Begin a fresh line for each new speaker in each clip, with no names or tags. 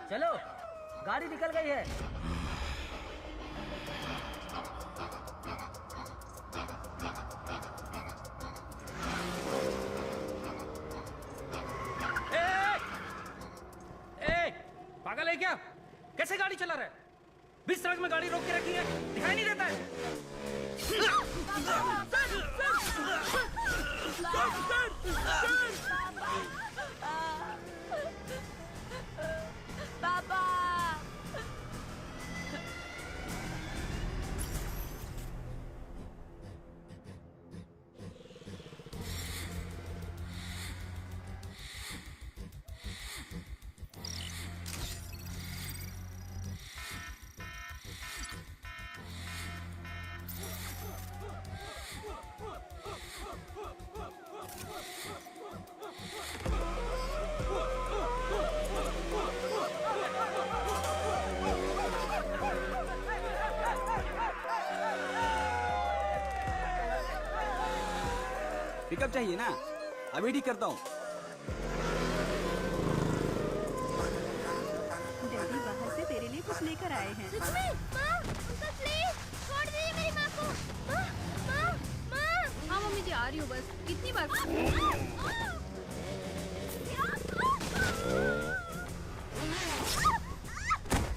चलो, गाड़ी निकल गई है।
पागल है क्या? कैसे गाड़ी चला रहा है? बीच सड़क में गाड़ी रोक के रखी है, दिखाई नहीं देता है?
पापा।
पिकअप चाहिए ना? अभी ठीक करता हूँ।
डैडी बाहर से तेरे लिए कुछ लेकर आए हैं।
सच में? माँ, अंकल प्लीज छोड़ दीजिए मेरी माँ को। माँ, माँ, माँ। हाँ मम्मी जी, आ रही हूँ बस। कितनी बार?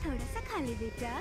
थोड़ा सा खा ले बेटा।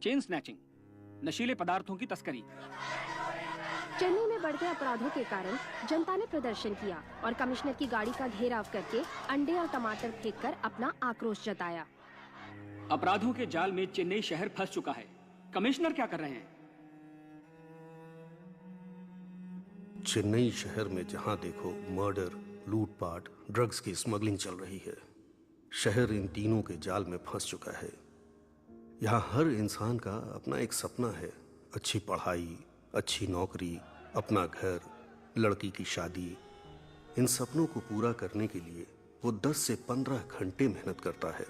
चेन स्नैचिंग, नशीले पदार्थों की तस्करी।
चेन्नई में बढ़ते अपराधों के कारण जनता ने प्रदर्शन किया और कमिश्नर की गाड़ी का घेराव करके अंडे और टमाटर फेंककर अपना आक्रोश जताया।
अपराधों के जाल में चेन्नई शहर फंस चुका है। कमिश्नर क्या कर रहे हैं?
चेन्नई शहर में जहां देखो मर्डर, लूटपाट, ड्रग्स की स्मगलिंग चल रही है। शहर इन तीनों के जाल में फंस चुका है। यहाँ हर इंसान का अपना एक सपना है, अच्छी पढ़ाई, अच्छी नौकरी, अपना घर, लड़की की शादी। इन सपनों को पूरा करने के लिए वो 10 से 15 घंटे मेहनत करता है।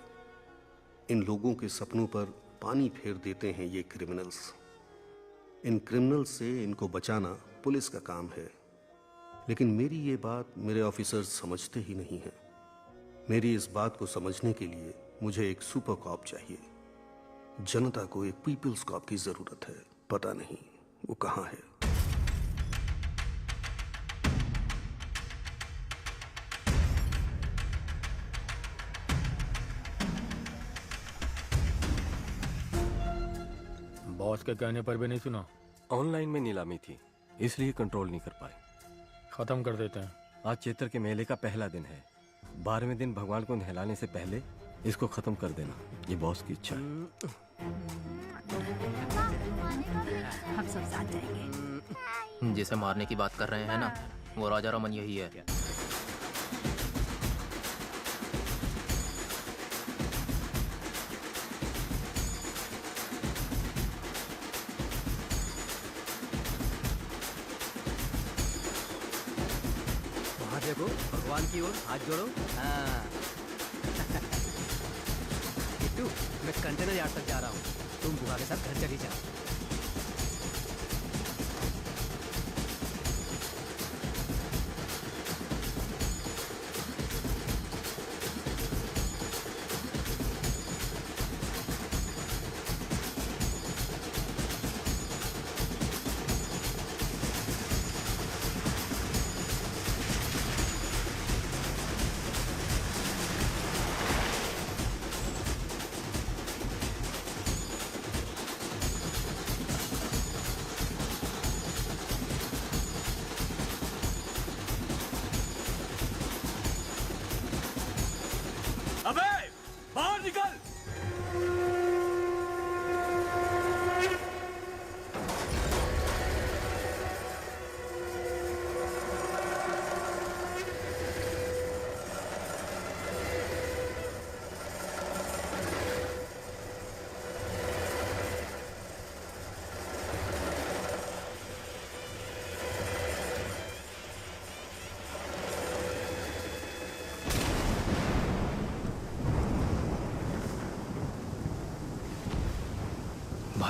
इन लोगों के सपनों पर पानी फेर देते हैं ये क्रिमिनल्स। इन क्रिमिनल्स से इनको बचाना पुलिस का काम है, लेकिन मेरी ये बात मेरे ऑफिसर्स समझते ही नहीं हैं। मेरी इस बात को समझने के लिए मुझे एक सुपर कॉप चाहिए। जनता को एक पीपल्स कॉप की जरूरत है। पता नहीं वो कहाँ है।
बॉस के कहने पर भी नहीं सुना।
ऑनलाइन में नीलामी थी, इसलिए कंट्रोल नहीं कर पाए।
खत्म कर देते हैं।
आज चैत्र के मेले का पहला दिन है। 12वें दिन भगवान को नहलाने से पहले इसको खत्म कर देना, ये बॉस की इच्छा है।
हम सब साथ जाएंगे।
जिसे मारने की बात कर रहे हैं ना, वो राजा रमन यही है।
वहाँ देखो, भगवान की ओर हाथ जोड़ो। हाँ। किट्टू, मैं कंटेनर यार्ड तक जा रहा हूँ, तुम बुआ के साथ घर चली जाओ।
अबे बाहर निकल।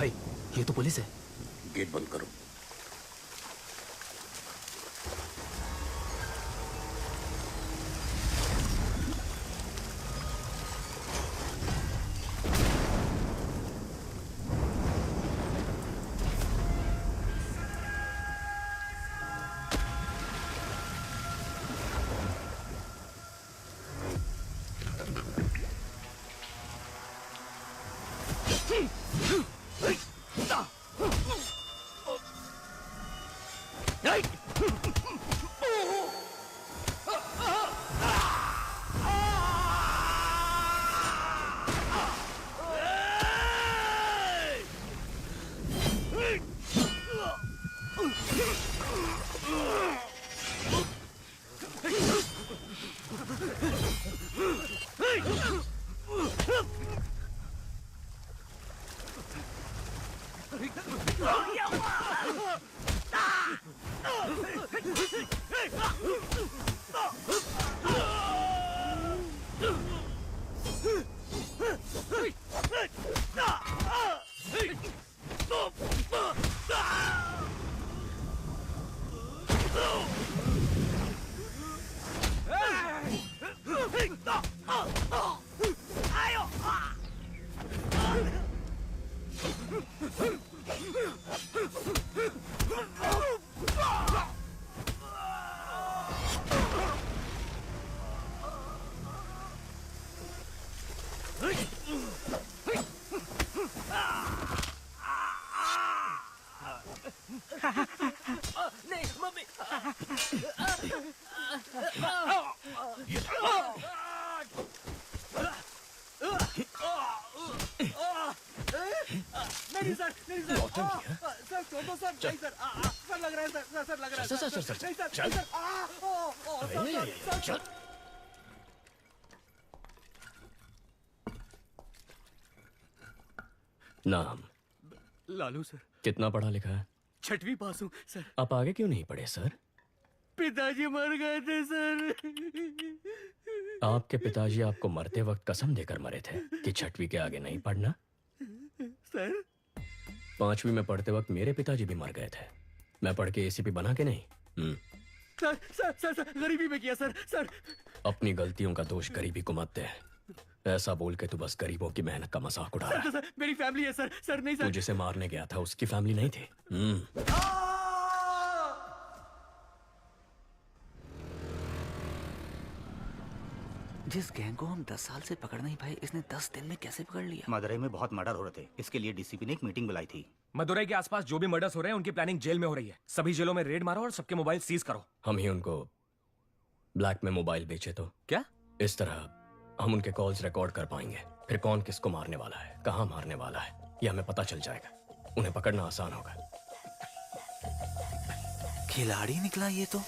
भाई ये तो पुलिस है।
गेट बंद करो।
नहीं मम्मी। नहीं सर, नहीं सर। सर छोड़ो सर, नहीं सर। सर लग रहा है सर, सर लग रहा है सर। नहीं सर, नहीं सर। चल।
नाम?
लालू सर।
कितना पढ़ा लिखा है?
6वीं पास हूँ सर।
आप आगे क्यों नहीं पढ़े सर?
पिताजी मर गए थे सर।
आपके पिताजी आपको मरते वक्त कसम देकर मरे थे कि 6वीं के आगे नहीं पढ़ना।
सर
5वीं में पढ़ते वक्त मेरे पिताजी भी मर गए थे। मैं पढ़ के एसीपी बना के नहीं।
सर सर सर सर गरीबी में किया सर। सर
अपनी गलतियों का दोष गरीबी को मत दे। ऐसा बोल के तू बस गरीबों की मेहनत का मजाक उड़ा रहा है।
सर मेरी फैमिली है सर। सर नहीं सर।
तू जिसे मारने गया था उसकी फैमिली नहीं थी।
जिस गैंग को हम 10 साल से पकड़ नहीं पाए, इसने 10 दिन में कैसे पकड़ लिया?
मदुरई में बहुत मर्डर हो रहे थे, इसके लिए डीसीपी ने एक मीटिंग बुलाई थी।
मदुरई के आसपास जो भी मर्डर्स हो रहे हैं उनकी प्लानिंग जेल में हो रही है। सभी जेलों में रेड मारो और सबके मोबाइल सीज करो।
हम ही उनको ब्लैक में मोबाइल बेचे तो
क्या?
इस तरह हम उनके कॉल्स रिकॉर्ड कर पाएंगे। फिर कौन किसको मारने वाला है, कहाँ मारने वाला है, ये हमें पता चल जाएगा। उन्हें पकड़ना आसान होगा।
खिलाड़ी निकला ये तो।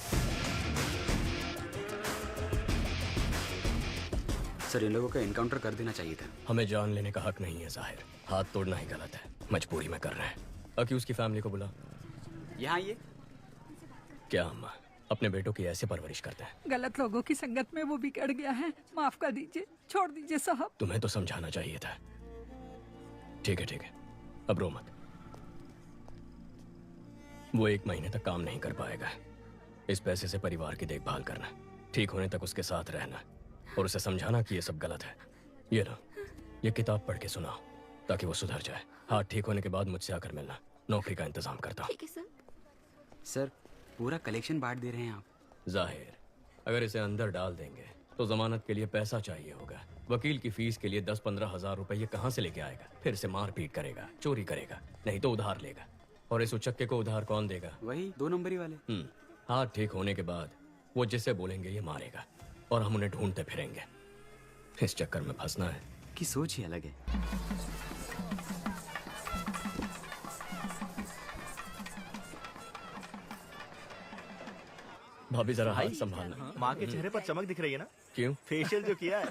सर इन लोगों का इनकाउंटर कर देना चाहिए था।
हमें जान लेने का हक नहीं है जाहिर। हाथ तोड़ना ही गलत है। मजबूरी में कर रहे हैं। अक्यूज की फैमिली को बुला।
यहाँ ये
क्या अम्मा अपने बेटों की ऐसे परवरिश करते हैं?
गलत लोगों की संगत में वो बिगड़ गया है। माफ कर दीजिए, छोड़ दीजिए साहब।
तुम्हें तो समझाना चाहिए था। ठीक है, अब रो मत। वो 1 महीने तक काम नहीं कर पाएगा। इस पैसे से परिवार की देखभाल करना, ठीक होने तक उसके साथ रहना और उसे समझाना कि ये सब गलत है। ये लो, ये किताब पढ़ के सुनाओ ताकि वो सुधर जाए। हाथ ठीक होने के बाद मुझसे आकर मिलना। नौकरी का इंतजाम करता हूँ।
ठीक है सर।
सर पूरा कलेक्शन बांट दे रहे हैं आप।
जाहिर अगर इसे अंदर डाल देंगे तो जमानत के लिए पैसा चाहिए होगा। वकील की फीस के लिए 10-15 हजार रुपए ये कहाँ से लेके आएगा? फिर से मारपीट करेगा, चोरी करेगा, नहीं तो उधार लेगा। और इस उचक्के को उधार कौन देगा?
वही 2 नंबरी वाले।
हाथ ठीक होने के बाद वो जिसे बोलेंगे ये मारेगा और हम उन्हें ढूंढते फिरेंगे। इस चक्कर में फंसना है
कि सोच ही अलग है।
भाभी जरा हाथ संभालना।
माँ के चेहरे पर चमक दिख रही है ना?
क्यों?
फेशियल जो किया है।